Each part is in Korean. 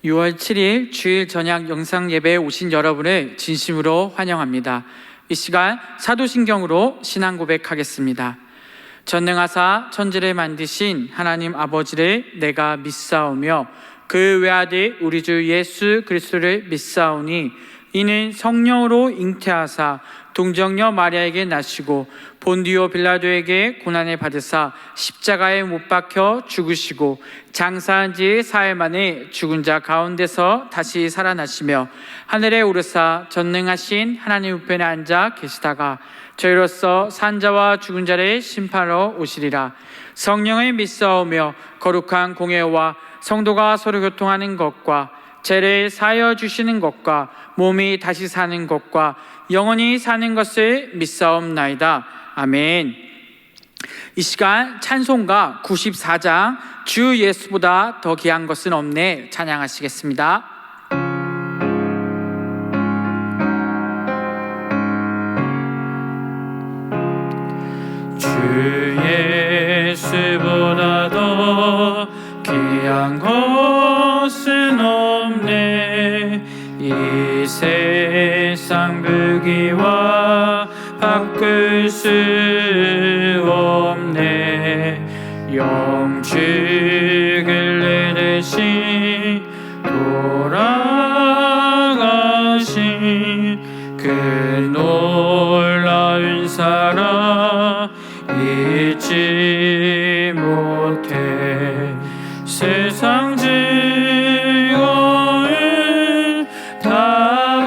6월 7일 주일 저녁 영상 예배에 오신 여러분을 진심으로 환영합니다. 이 시간 사도신경으로 신앙 고백하겠습니다. 전능하사 천지를 만드신 하나님 아버지를 내가 믿사오며 그 외아들 우리 주 예수 그리스도를 믿사오니 이는 성령으로 잉태하사 동정녀 마리아에게 나시고 본디오 빌라도에게 고난을 받으사 십자가에 못 박혀 죽으시고 장사한 지 사흘 만에 죽은 자 가운데서 다시 살아나시며 하늘에 오르사 전능하신 하나님 우편에 앉아 계시다가 저희로서 산자와 죽은 자를 심판하러 오시리라. 성령을 믿사오며 거룩한 공예와 성도가 서로 교통하는 것과 죄를 사하여 주시는 것과 몸이 다시 사는 것과 영원히 사는 것을 믿사옵나이다. 아멘. 이 시간 찬송가 94장 주 예수보다 더 귀한 것은 없네 찬양하시겠습니다. 주 예수보다 더 귀한 것은 없네. 이 세상 부귀와 바꿀 수 없네. 영축을 내대신 돌아가신 그 놀라운 사랑 잊지 못해. 세상 즐거움을 다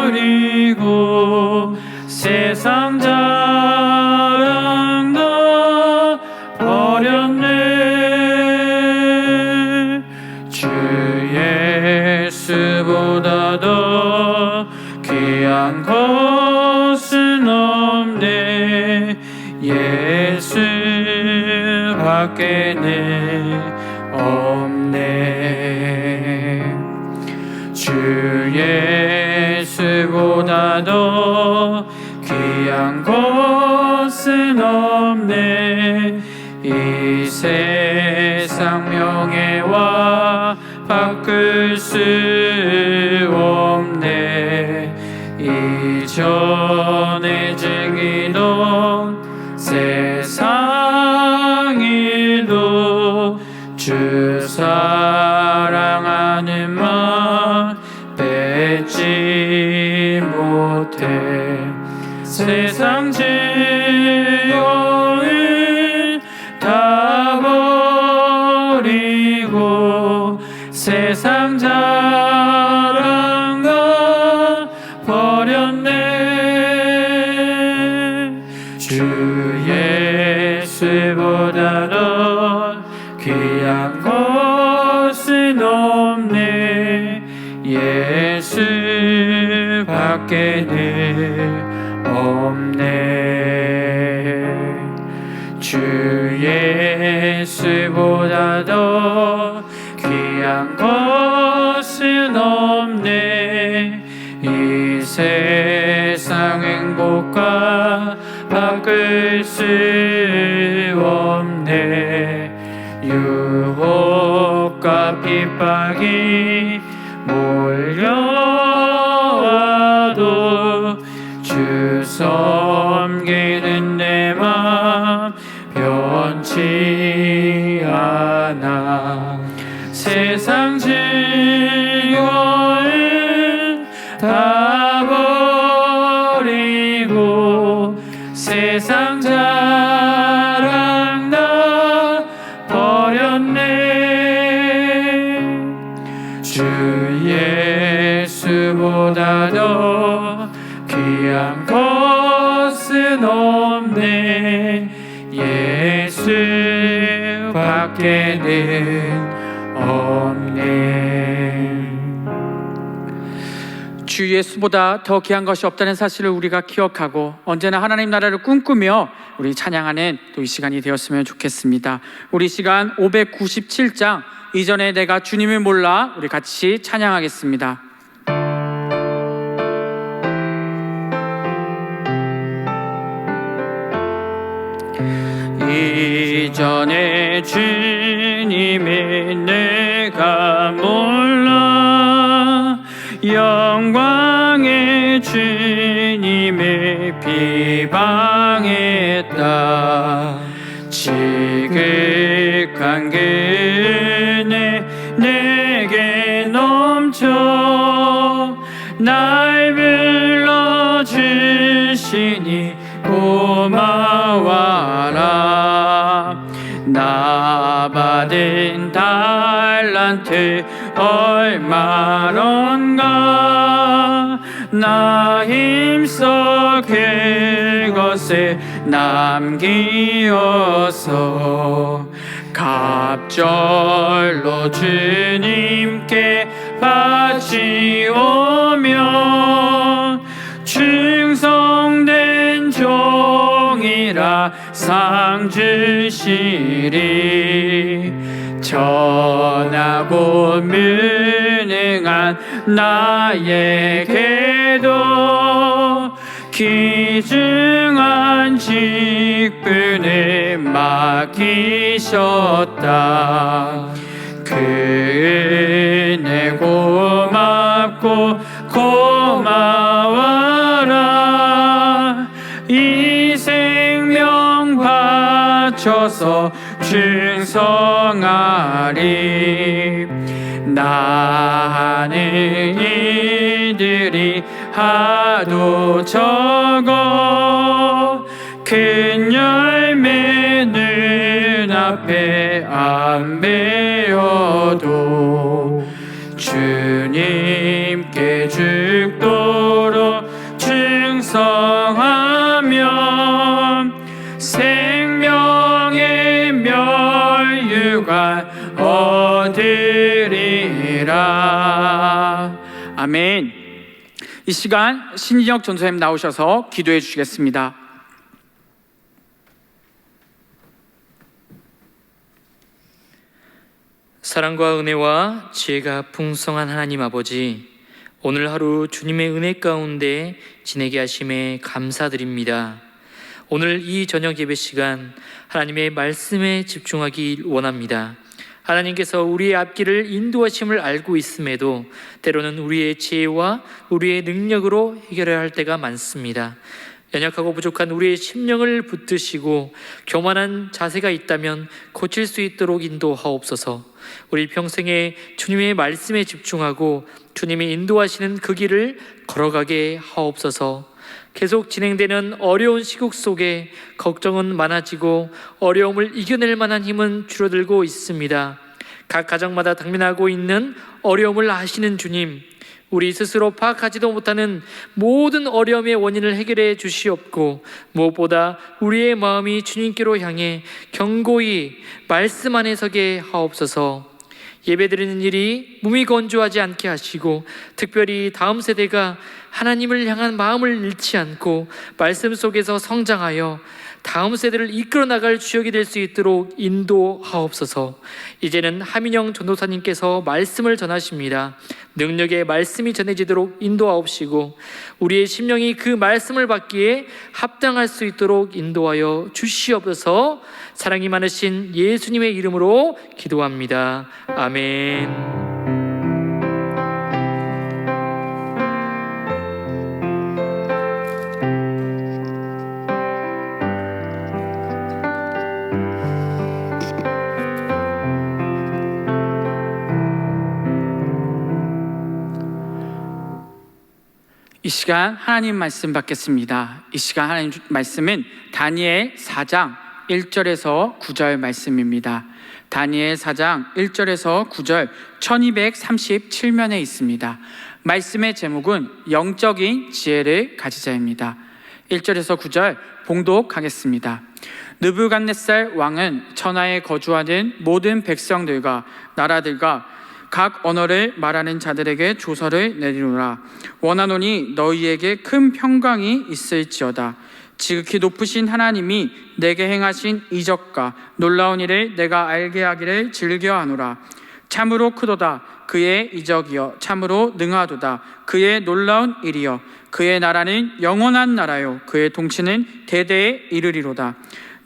버리고 세상 자랑 다 버렸네. 주 예수보다 더 귀한 것은 없네. 예수밖에는 없네. 주 예수보다 더 귀한 것은 없네. 이 세상 명예와 바꿀 수 없네. 이전에 즐기던 세상 일도 주 사랑하는 마음 뺏지 못해. 세상 즐거움을 다 버리고 세상 자랑 다 버렸네. 주 예수보다 더 귀한 것은 없네. 예수밖에는 없네. 주 예수보다 더 귀한 것은 없네. 이 세상 행복과 바꿀 수 없네. 유혹과 핍박이 몰려와도 주 섬기는 내 맘 변치 않아. 세상 즐거움 다 버리고 세상 자랑 다 버렸네. 주 예수보다 더 귀한 것은 없네. 예수밖에는 없네. 주 예수보다 더 귀한 것이 없다는 사실을 우리가 기억하고 언제나 하나님 나라를 꿈꾸며 우리 찬양하는 또 이 시간이 되었으면 좋겠습니다. 우리 시간 597장 이전에 내가 주님을 몰라 우리 같이 찬양하겠습니다. 이전에 주님을 내가 몰라 지극한 그네 내게 넘쳐 날 불러주시니 고마워라. 나 받은 달란트 얼마런가 나 힘써 그것을 남기어서 갑절로 주님께 바치오며 충성된 종이라 상 주시리. 전하고 무능한 나에게도 귀중한 직분을 맡기셨다. 그 은혜 고맙고 고마워라. 이 생명 바쳐서 충성하리. 나는 이들이 하도 적어 큰 열매 눈앞에 안 배어도 주님께 죽도록 충성하면 생명의 멸류관 얻으리라. 아멘. 이 시간 신진혁 전사님 나오셔서 기도해 주시겠습니다. 사랑과 은혜와 지혜가 풍성한 하나님 아버지, 오늘 하루 주님의 은혜 가운데 지내게 하심에 감사드립니다. 오늘 이 저녁 예배 시간 하나님의 말씀에 집중하기 원합니다. 하나님께서 우리의 앞길을 인도하심을 알고 있음에도 때로는 우리의 지혜와 우리의 능력으로 해결해야 할 때가 많습니다. 연약하고 부족한 우리의 심령을 붙드시고 교만한 자세가 있다면 고칠 수 있도록 인도하옵소서. 우리 평생에 주님의 말씀에 집중하고 주님이 인도하시는 그 길을 걸어가게 하옵소서. 계속 진행되는 어려운 시국 속에 걱정은 많아지고 어려움을 이겨낼 만한 힘은 줄어들고 있습니다. 각 가정마다 당면하고 있는 어려움을 아시는 주님, 우리 스스로 파악하지도 못하는 모든 어려움의 원인을 해결해 주시옵고, 무엇보다 우리의 마음이 주님께로 향해 견고히 말씀 안에 서게 하옵소서. 예배드리는 일이 몸이 건조하지 않게 하시고, 특별히 다음 세대가 하나님을 향한 마음을 잃지 않고 말씀 속에서 성장하여 다음 세대를 이끌어 나갈 주역이 될 수 있도록 인도하옵소서. 이제는 하민영 전도사님께서 말씀을 전하십니다. 능력의 말씀이 전해지도록 인도하옵시고 우리의 심령이 그 말씀을 받기에 합당할 수 있도록 인도하여 주시옵소서. 사랑이 많으신 예수님의 이름으로 기도합니다. 아멘. 이 시간 하나님 말씀 받겠습니다. 이 시간 하나님 말씀은 다니엘 4장 1절에서 9절 말씀입니다. 다니엘 4장 1절에서 9절 1237면에 있습니다. 말씀의 제목은 영적인 지혜를 가지자입니다. 1절에서 9절 봉독하겠습니다. 느부갓네살 왕은 천하에 거주하는 모든 백성들과 나라들과 각 언어를 말하는 자들에게 조서를 내리노라. 원하노니 너희에게 큰 평강이 있을지어다. 지극히 높으신 하나님이 내게 행하신 이적과 놀라운 일을 내가 알게 하기를 즐겨하노라. 참으로 크도다 그의 이적이여, 참으로 능하도다 그의 놀라운 일이여. 그의 나라는 영원한 나라요, 그의 통치는 대대에 이르리로다.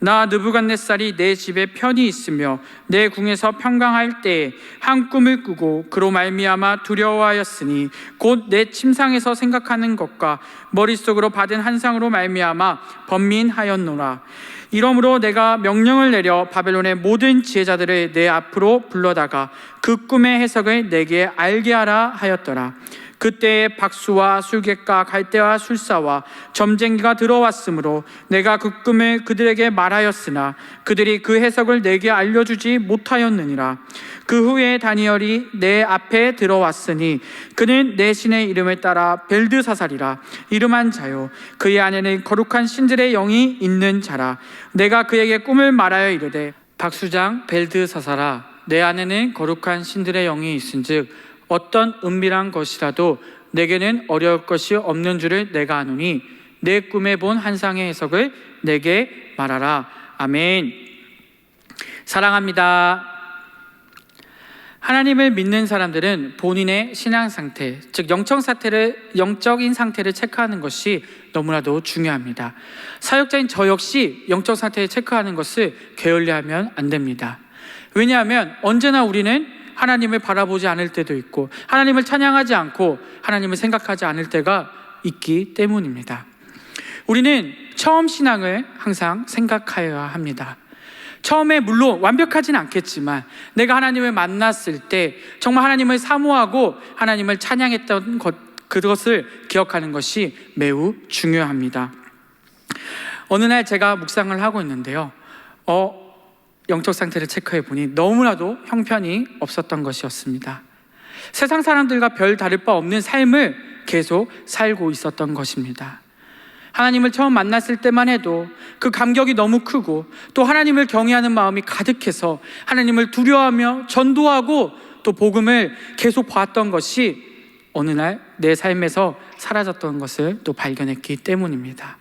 나 느부갓네살이 내 집에 편히 있으며 내 궁에서 평강할 때에 한 꿈을 꾸고 그로 말미암아 두려워하였으니 곧 내 침상에서 생각하는 것과 머릿속으로 받은 환상으로 말미암아 번민하였노라. 이러므로 내가 명령을 내려 바벨론의 모든 지혜자들을 내 앞으로 불러다가 그 꿈의 해석을 내게 알게 하라 하였더라. 그때에 박수와 술객과 갈대와 술사와 점쟁이가 들어왔으므로 내가 그 꿈을 그들에게 말하였으나 그들이 그 해석을 내게 알려주지 못하였느니라. 그 후에 다니엘이 내 앞에 들어왔으니 그는 내 신의 이름을 따라 벨드사살이라. 이름한 자요 그의 안에는 거룩한 신들의 영이 있는 자라. 내가 그에게 꿈을 말하여 이르되 박수장 벨드사살아, 내 안에는 거룩한 신들의 영이 있은즉 어떤 은밀한 것이라도 내게는 어려울 것이 없는 줄을 내가 아노니 내 꿈에 본 환상의 해석을 내게 말하라. 아멘. 사랑합니다. 하나님을 믿는 사람들은 본인의 신앙 상태, 즉 영적인 상태를 체크하는 것이 너무나도 중요합니다. 사역자인 저 역시 영적 상태를 체크하는 것을 게을리하면 안 됩니다. 왜냐하면 언제나 우리는 하나님을 바라보지 않을 때도 있고 하나님을 찬양하지 않고 하나님을 생각하지 않을 때가 있기 때문입니다. 우리는 처음 신앙을 항상 생각하여야 합니다. 처음에 물론 완벽하진 않겠지만 내가 하나님을 만났을 때 정말 하나님을 사모하고 하나님을 찬양했던 그것을 기억하는 것이 매우 중요합니다. 어느 날 제가 묵상을 하고 있는데요, 영적 상태를 체크해 보니 너무나도 형편이 없었던 것이었습니다. 세상 사람들과 별 다를 바 없는 삶을 계속 살고 있었던 것입니다. 하나님을 처음 만났을 때만 해도 그 감격이 너무 크고 또 하나님을 경외하는 마음이 가득해서 하나님을 두려워하며 전도하고 또 복음을 계속 봤던 것이 어느 날 내 삶에서 사라졌던 것을 또 발견했기 때문입니다.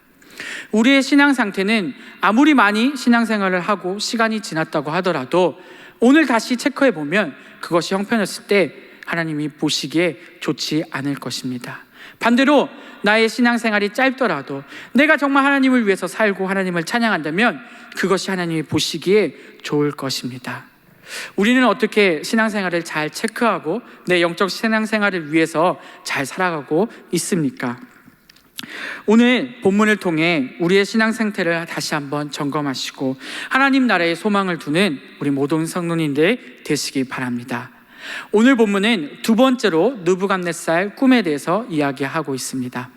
우리의 신앙 상태는 아무리 많이 신앙생활을 하고 시간이 지났다고 하더라도 오늘 다시 체크해 보면 그것이 형편없을 때 하나님이 보시기에 좋지 않을 것입니다. 반대로 나의 신앙생활이 짧더라도 내가 정말 하나님을 위해서 살고 하나님을 찬양한다면 그것이 하나님이 보시기에 좋을 것입니다. 우리는 어떻게 신앙생활을 잘 체크하고 내 영적 신앙생활을 위해서 잘 살아가고 있습니까? 오늘 본문을 통해 우리의 신앙 상태를 다시 한번 점검하시고 하나님 나라의 소망을 두는 우리 모든 성도님들 되시기 바랍니다. 오늘 본문은 두 번째로 느부갓네살 꿈에 대해서 이야기하고 있습니다.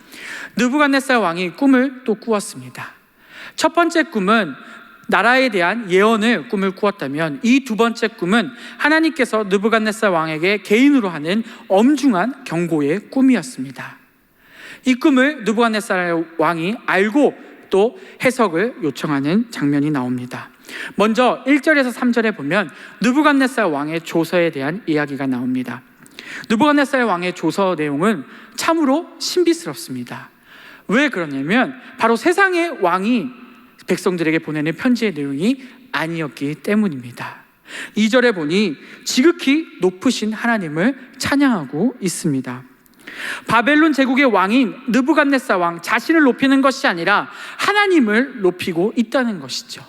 느부갓네살 왕이 꿈을 또 꾸었습니다. 첫 번째 꿈은 나라에 대한 예언을 꿈을 꾸었다면 이 두 번째 꿈은 하나님께서 느부갓네살 왕에게 개인으로 하는 엄중한 경고의 꿈이었습니다. 이 꿈을 느부갓네살 왕이 알고 또 해석을 요청하는 장면이 나옵니다. 먼저 1절에서 3절에 보면 느부갓네살 왕의 조서에 대한 이야기가 나옵니다. 느부갓네살 왕의 조서 내용은 참으로 신비스럽습니다. 왜 그러냐면 바로 세상의 왕이 백성들에게 보내는 편지의 내용이 아니었기 때문입니다. 2절에 보니 지극히 높으신 하나님을 찬양하고 있습니다. 바벨론 제국의 왕인 느부갓네살 왕 자신을 높이는 것이 아니라 하나님을 높이고 있다는 것이죠.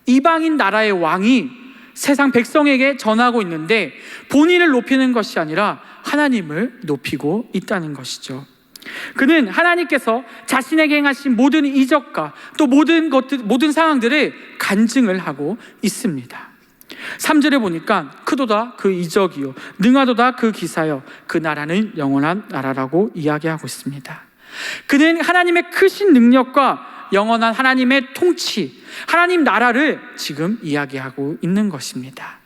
이방인 나라의 왕이 세상 백성에게 전하고 있는데 본인을 높이는 것이 아니라 하나님을 높이고 있다는 것이죠. 그는 하나님께서 자신에게 행하신 모든 이적과 또 모든 상황들을 간증을 하고 있습니다. 3절에 보니까 크도다 그 이적이요 능하도다 그 기사여 그 나라는 영원한 나라라고 이야기하고 있습니다. 그는 하나님의 크신 능력과 영원한 하나님의 통치, 하나님 나라를 지금 이야기하고 있는 것입니다.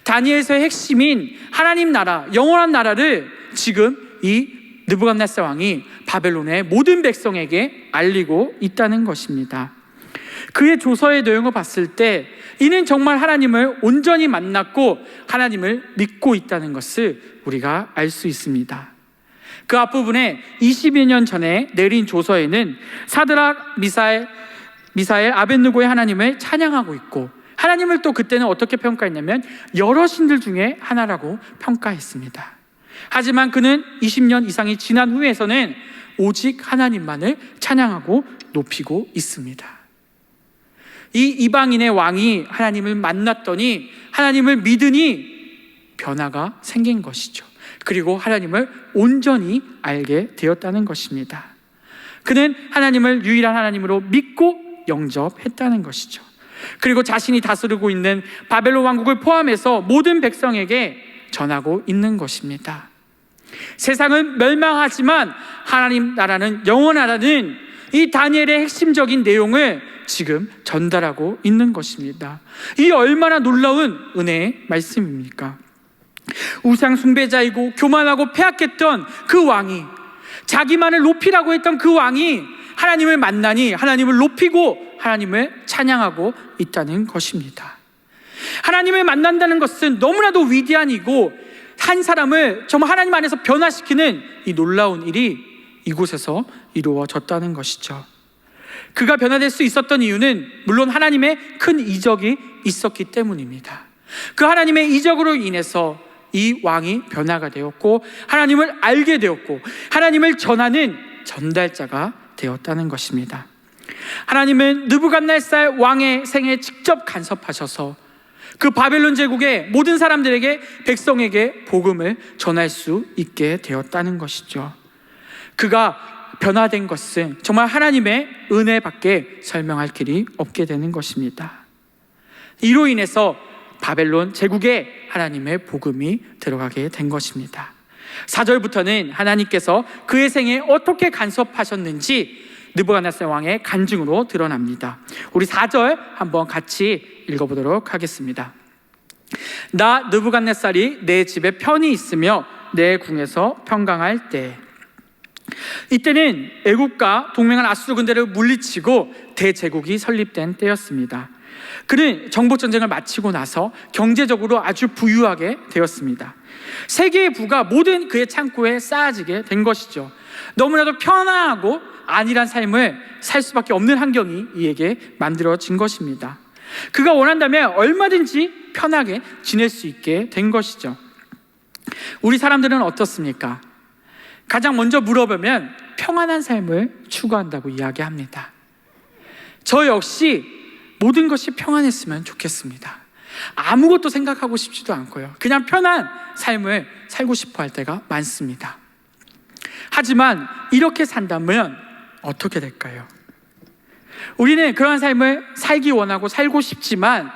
다니엘서의 핵심인 하나님 나라, 영원한 나라를 지금 이 느부갓네살 왕이 바벨론의 모든 백성에게 알리고 있다는 것입니다. 그의 조서의 내용을 봤을 때 이는 정말 하나님을 온전히 만났고 하나님을 믿고 있다는 것을 우리가 알 수 있습니다. 그 앞부분에 22년 전에 내린 조서에는 사드락, 미사엘, 아벳느고의 하나님을 찬양하고 있고 하나님을 또 그때는 어떻게 평가했냐면 여러 신들 중에 하나라고 평가했습니다. 하지만 그는 20년 이상이 지난 후에서는 오직 하나님만을 찬양하고 높이고 있습니다. 이 이방인의 왕이 하나님을 만났더니 하나님을 믿으니 변화가 생긴 것이죠. 그리고 하나님을 온전히 알게 되었다는 것입니다. 그는 하나님을 유일한 하나님으로 믿고 영접했다는 것이죠. 그리고 자신이 다스리고 있는 바벨론 왕국을 포함해서 모든 백성에게 전하고 있는 것입니다. 세상은 멸망하지만 하나님 나라는 영원하다는 이 다니엘의 핵심적인 내용을 지금 전달하고 있는 것입니다. 이 얼마나 놀라운 은혜의 말씀입니까? 우상 숭배자이고 교만하고 패악했던 그 왕이, 자기만을 높이라고 했던 그 왕이 하나님을 만나니 하나님을 높이고 하나님을 찬양하고 있다는 것입니다. 하나님을 만난다는 것은 너무나도 위대한 일이고 한 사람을 정말 하나님 안에서 변화시키는 이 놀라운 일이 이곳에서 이루어졌다는 것이죠. 그가 변화될 수 있었던 이유는 물론 하나님의 큰 이적이 있었기 때문입니다. 그 하나님의 이적으로 인해서 이 왕이 변화가 되었고 하나님을 알게 되었고 하나님을 전하는 전달자가 되었다는 것입니다. 하나님은 느부갓네살 왕의 생에 직접 간섭하셔서 그 바벨론 제국의 모든 사람들에게, 백성에게 복음을 전할 수 있게 되었다는 것이죠. 그가 변화된 것은 정말 하나님의 은혜밖에 설명할 길이 없게 되는 것입니다. 이로 인해서 바벨론 제국에 하나님의 복음이 들어가게 된 것입니다. 4절부터는 하나님께서 그의 생에 어떻게 간섭하셨는지 느부갓네살 왕의 간증으로 드러납니다. 우리 4절 한번 같이 읽어보도록 하겠습니다. 나 느부갓네살이 내 집에 편히 있으며 내 궁에서 평강할 때, 이때는 애국과 동맹한 아수르 군대를 물리치고 대제국이 설립된 때였습니다. 그는 정복전쟁을 마치고 나서 경제적으로 아주 부유하게 되었습니다. 세계의 부가 모든 그의 창고에 쌓아지게 된 것이죠. 너무나도 편안하고 안일한 삶을 살 수밖에 없는 환경이 이에게 만들어진 것입니다. 그가 원한다면 얼마든지 편하게 지낼 수 있게 된 것이죠. 우리 사람들은 어떻습니까? 가장 먼저 물어보면 평안한 삶을 추구한다고 이야기합니다. 저 역시 모든 것이 평안했으면 좋겠습니다. 아무것도 생각하고 싶지도 않고요. 그냥 편한 삶을 살고 싶어 할 때가 많습니다. 하지만 이렇게 산다면 어떻게 될까요? 우리는 그런 삶을 살기 원하고 살고 싶지만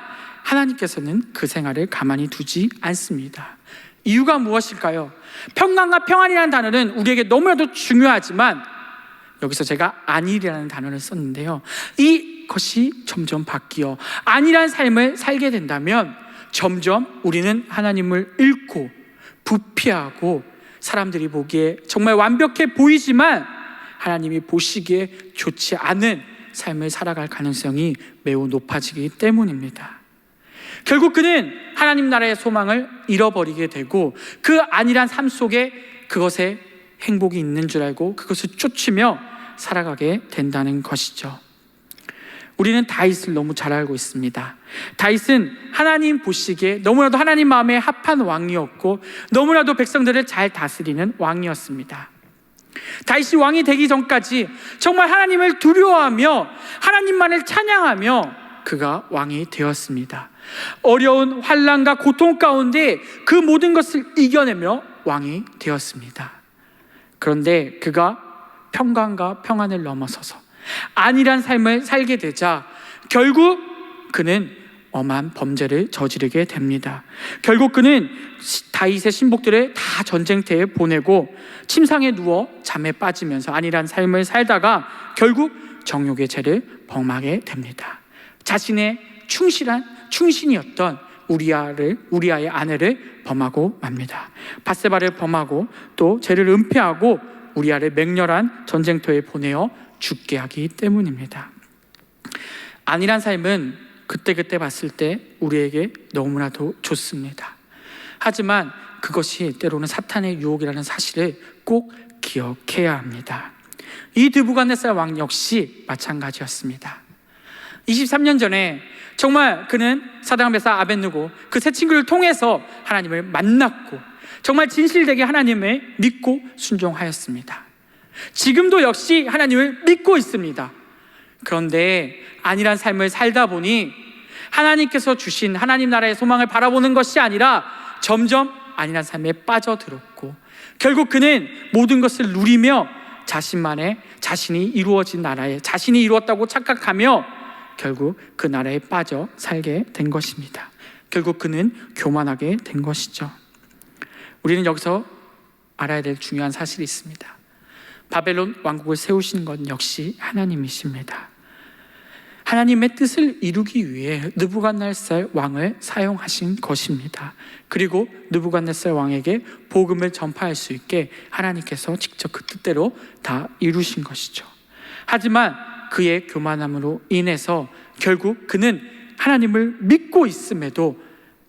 하나님께서는 그 생활을 가만히 두지 않습니다. 이유가 무엇일까요? 평강과 평안이라는 단어는 우리에게 너무나도 중요하지만 여기서 제가 안일이라는 단어를 썼는데요, 이것이 점점 바뀌어 안일한 삶을 살게 된다면 점점 우리는 하나님을 잃고 부패하고 사람들이 보기에 정말 완벽해 보이지만 하나님이 보시기에 좋지 않은 삶을 살아갈 가능성이 매우 높아지기 때문입니다. 결국 그는 하나님 나라의 소망을 잃어버리게 되고 그 안일한 삶 속에 그것에 행복이 있는 줄 알고 그것을 쫓으며 살아가게 된다는 것이죠. 우리는 다윗을 너무 잘 알고 있습니다. 다윗은 하나님 보시기에 너무나도 하나님 마음에 합한 왕이었고 너무나도 백성들을 잘 다스리는 왕이었습니다. 다윗이 왕이 되기 전까지 정말 하나님을 두려워하며 하나님만을 찬양하며 그가 왕이 되었습니다. 어려운 환난과 고통 가운데 그 모든 것을 이겨내며 왕이 되었습니다. 그런데 그가 평강과 평안을 넘어서서 안일한 삶을 살게 되자 결국 그는 엄한 범죄를 저지르게 됩니다. 결국 그는 다윗의 신복들을 다 전쟁터에 보내고 침상에 누워 잠에 빠지면서 안일한 삶을 살다가 결국 정욕의 죄를 범하게 됩니다. 자신의 충신이었던 우리아의 아내를 범하고 맙니다. 밧세바를 범하고 또 죄를 은폐하고 우리아를 맹렬한 전쟁터에 보내어 죽게 하기 때문입니다. 안일한 삶은 그때그때 봤을 때 우리에게 너무나도 좋습니다. 하지만 그것이 때로는 사탄의 유혹이라는 사실을 꼭 기억해야 합니다. 이 느부갓네살 왕 역시 마찬가지였습니다. 23년 전에 정말 그는 사드락메사 아벳느고 그 세 친구를 통해서 하나님을 만났고 정말 진실되게 하나님을 믿고 순종하였습니다. 지금도 역시 하나님을 믿고 있습니다. 그런데 안일한 삶을 살다 보니 하나님께서 주신 하나님 나라의 소망을 바라보는 것이 아니라 점점 안일한 삶에 빠져들었고, 결국 그는 모든 것을 누리며 자신이 이루어진 나라에 자신이 이루었다고 착각하며 결국 그 나라에 빠져 살게 된 것입니다. 결국 그는 교만하게 된 것이죠. 우리는 여기서 알아야 될 중요한 사실이 있습니다. 바벨론 왕국을 세우신 건 역시 하나님이십니다. 하나님의 뜻을 이루기 위해 느부갓네살 왕을 사용하신 것입니다. 그리고 느부갓네살 왕에게 복음을 전파할 수 있게 하나님께서 직접 그 뜻대로 다 이루신 것이죠. 하지만 그의 교만함으로 인해서 결국 그는 하나님을 믿고 있음에도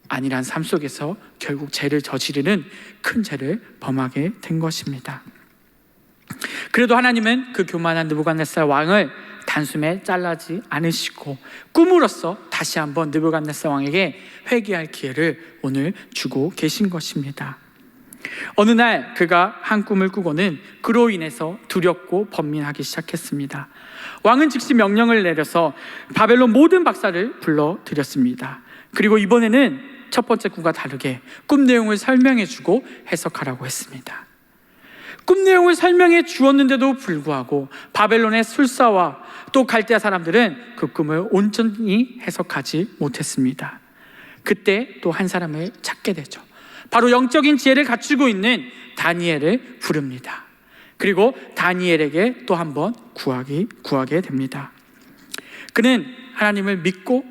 안일한 삶 속에서 결국 죄를 저지르는 큰 죄를 범하게 된 것입니다. 그래도 하나님은 그 교만한 느부갓네살 왕을 단숨에 잘라지 않으시고 꿈으로써 다시 한번 느부갓네살 왕에게 회개할 기회를 오늘 주고 계신 것입니다. 어느 날 그가 한 꿈을 꾸고는 그로 인해서 두렵고 번민하기 시작했습니다. 왕은 즉시 명령을 내려서 바벨론 모든 박사를 불러들였습니다. 그리고 이번에는 첫 번째 꿈과 다르게 꿈 내용을 설명해 주고 해석하라고 했습니다. 꿈 내용을 설명해 주었는데도 불구하고 바벨론의 술사와 또 갈대아 사람들은 그 꿈을 온전히 해석하지 못했습니다. 그때 또 한 사람을 찾게 되죠. 바로 영적인 지혜를 갖추고 있는 다니엘을 부릅니다. 그리고 다니엘에게 또 한 번 구하게 됩니다. 그는 하나님을 믿고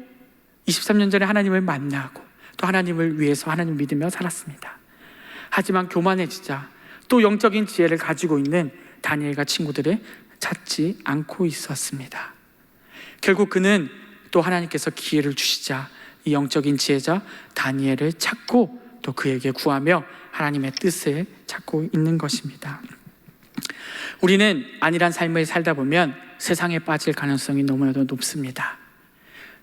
23년 전에 하나님을 만나고 또 하나님을 위해서 하나님을 믿으며 살았습니다. 하지만 교만해지자 또 영적인 지혜를 가지고 있는 다니엘과 친구들을 찾지 않고 있었습니다. 결국 그는 또 하나님께서 기회를 주시자 이 영적인 지혜자 다니엘을 찾고 또 그에게 구하며 하나님의 뜻을 찾고 있는 것입니다. 우리는 안일한 삶을 살다 보면 세상에 빠질 가능성이 너무나도 높습니다.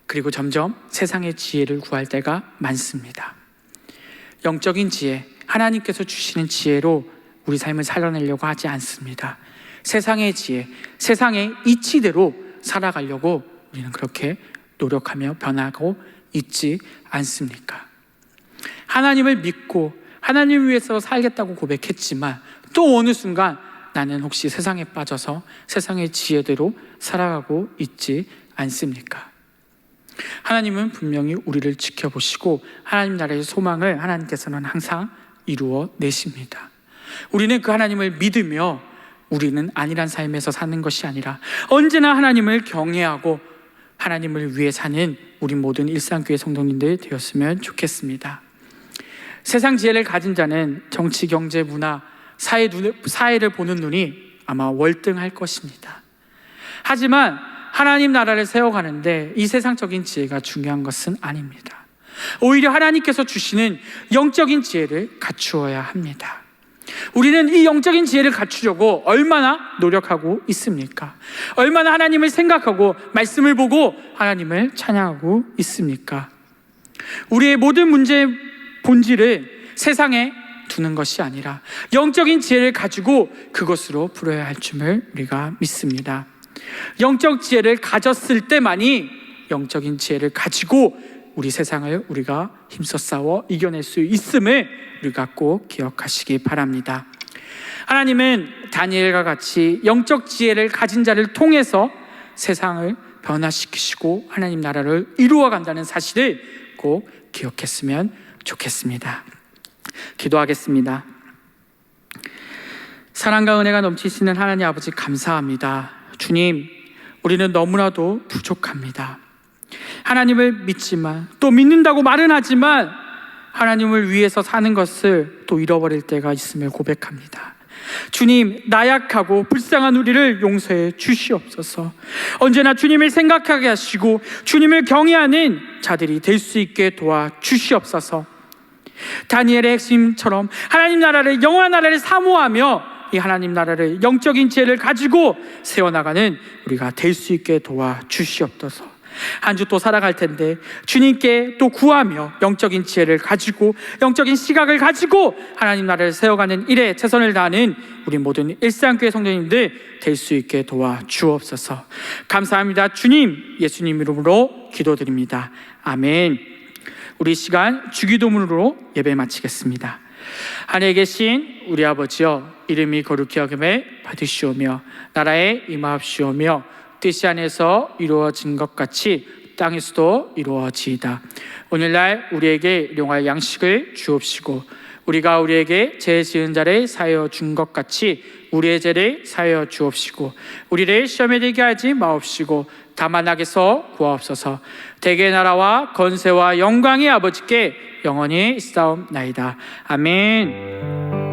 그리고 점점 세상의 지혜를 구할 때가 많습니다. 영적인 지혜, 하나님께서 주시는 지혜로 우리 삶을 살아내려고 하지 않습니다. 세상의 지혜, 세상의 이치대로 살아가려고 우리는 그렇게 노력하며 변하고 있지 않습니까? 하나님을 믿고 하나님을 위해서 살겠다고 고백했지만 또 어느 순간 나는 혹시 세상에 빠져서 세상의 지혜대로 살아가고 있지 않습니까? 하나님은 분명히 우리를 지켜보시고 하나님 나라의 소망을 하나님께서는 항상 이루어 내십니다. 우리는 그 하나님을 믿으며 우리는 안일한 삶에서 사는 것이 아니라 언제나 하나님을 경외하고 하나님을 위해 사는 우리 모든 일상교회 성도님들 되었으면 좋겠습니다. 세상 지혜를 가진 자는 정치, 경제, 문화, 사회를 보는 눈이 아마 월등할 것입니다. 하지만 하나님 나라를 세워가는데 이 세상적인 지혜가 중요한 것은 아닙니다. 오히려 하나님께서 주시는 영적인 지혜를 갖추어야 합니다. 우리는 이 영적인 지혜를 갖추려고 얼마나 노력하고 있습니까? 얼마나 하나님을 생각하고 말씀을 보고 하나님을 찬양하고 있습니까? 우리의 모든 문제의 본질을 세상에 두는 것이 아니라 영적인 지혜를 가지고 그것으로 풀어야 할 줄을 우리가 믿습니다. 영적 지혜를 가졌을 때만이 영적인 지혜를 가지고 우리 세상을 우리가 힘써 싸워 이겨낼 수 있음을 우리가 꼭 기억하시기 바랍니다. 하나님은 다니엘과 같이 영적 지혜를 가진 자를 통해서 세상을 변화시키시고 하나님 나라를 이루어 간다는 사실을 꼭 기억했으면 좋겠습니다. 기도하겠습니다. 사랑과 은혜가 넘치시는 하나님 아버지 감사합니다. 주님, 우리는 너무나도 부족합니다. 하나님을 믿지만 또 믿는다고 말은 하지만 하나님을 위해서 사는 것을 또 잃어버릴 때가 있음을 고백합니다. 주님, 나약하고 불쌍한 우리를 용서해 주시옵소서. 언제나 주님을 생각하게 하시고 주님을 경외하는 자들이 될 수 있게 도와주시옵소서. 다니엘의 핵심처럼 하나님 나라를, 영원한 나라를 사모하며 이 하나님 나라를 영적인 지혜를 가지고 세워나가는 우리가 될 수 있게 도와주시옵소서. 한 주 또 살아갈 텐데 주님께 또 구하며 영적인 지혜를 가지고 영적인 시각을 가지고 하나님 나라를 세워가는 일에 최선을 다하는 우리 모든 일상교회 성도님들 될 수 있게 도와 주옵소서. 감사합니다. 주님, 예수님 이름으로 기도드립니다. 아멘. 우리 시간 주기도문으로 예배 마치겠습니다. 하늘에 계신 우리 아버지여, 이름이 거룩히 여김에 받으시오며 나라에 임하옵시오며 뜻이 안에서 이루어진 것 같이 땅에서도 이루어지이다. 오늘날 우리에게 일용할 양식을 주옵시고 우리가 우리에게 죄 지은 자를 사하여 준 것 같이 우리의 죄를 사하여 주옵시고 우리를 시험에 들게 하지 마옵시고 다만 악에서 구하옵소서. 대개 나라와 건세와 영광이 아버지께 영원히 있사옵나이다. 아멘.